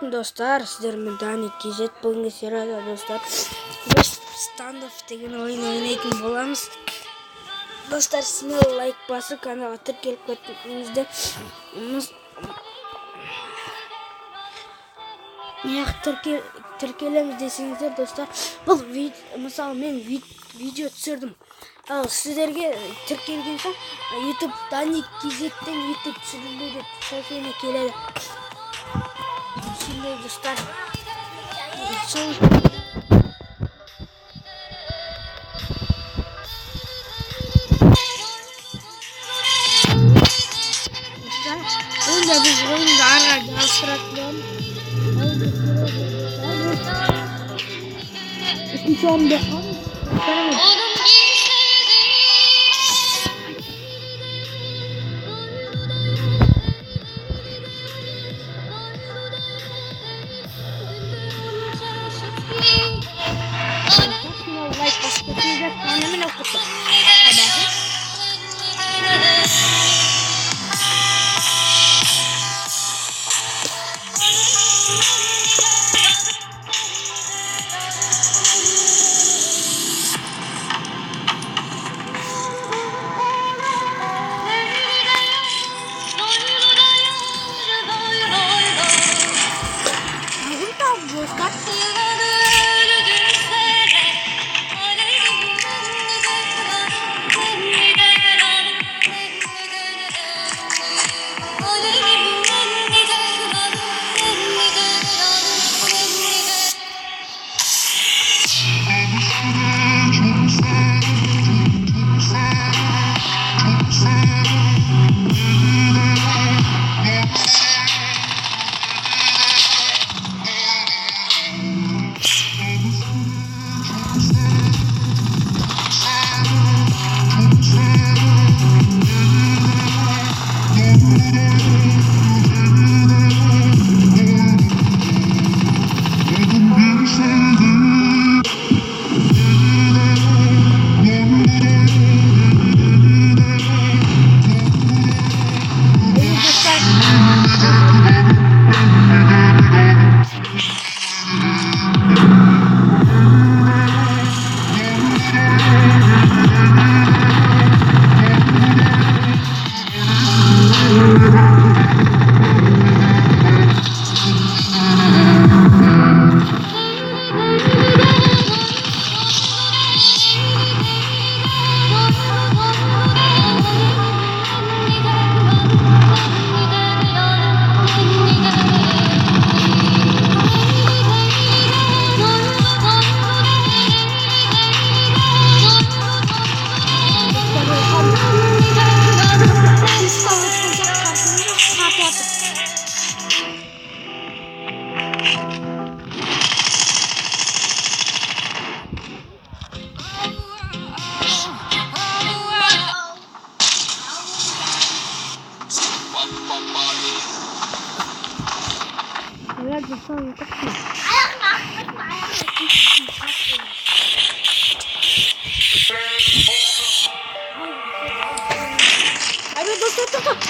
Dostlar, sizlerle Dani Kizet bugün serada dostlar. Biz standoff деген oyun oynayın bolamız. Dostlar, sizler like basıp kanala tirkelip kettiğinizde tirkelemiz desеңіздер dostlar. Бұл мысалы мен видео түсірдім. Ал сіздерге тіркелген соң YouTube Dani Kizеттен YouTube түсірілді деп сәйкене келеді. Şimdi dostlar son onda biz oyunda arada astratlıyorum. Son bir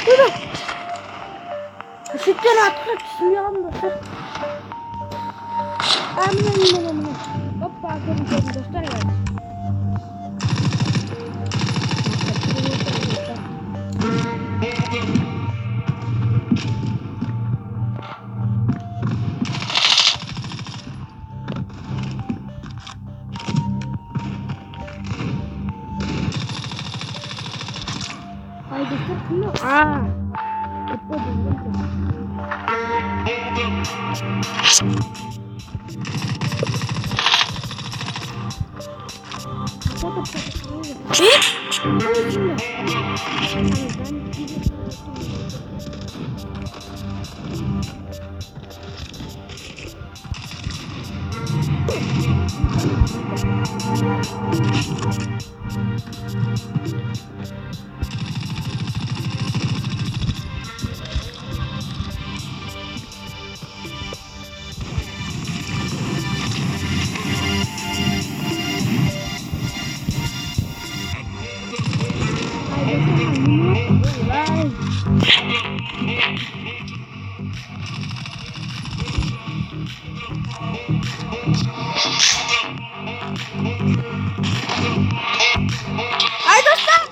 Buyurun. Sütten atmak istiyorum dostlar. Amin. Hoppa, aferin dostlar. Evet. Haydi tutmuyor. Hay dostlar.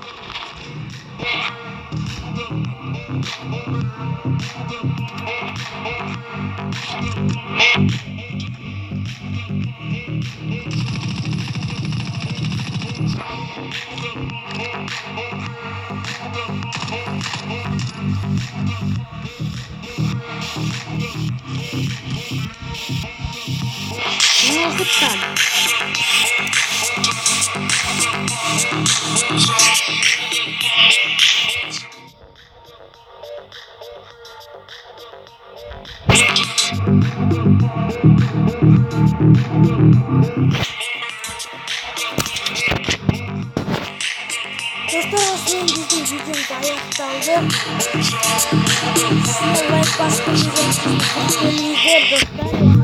Ne okuttan? Dostlar aslında bizim videomuz ayaktaldı. Like bastığınızda dostlar.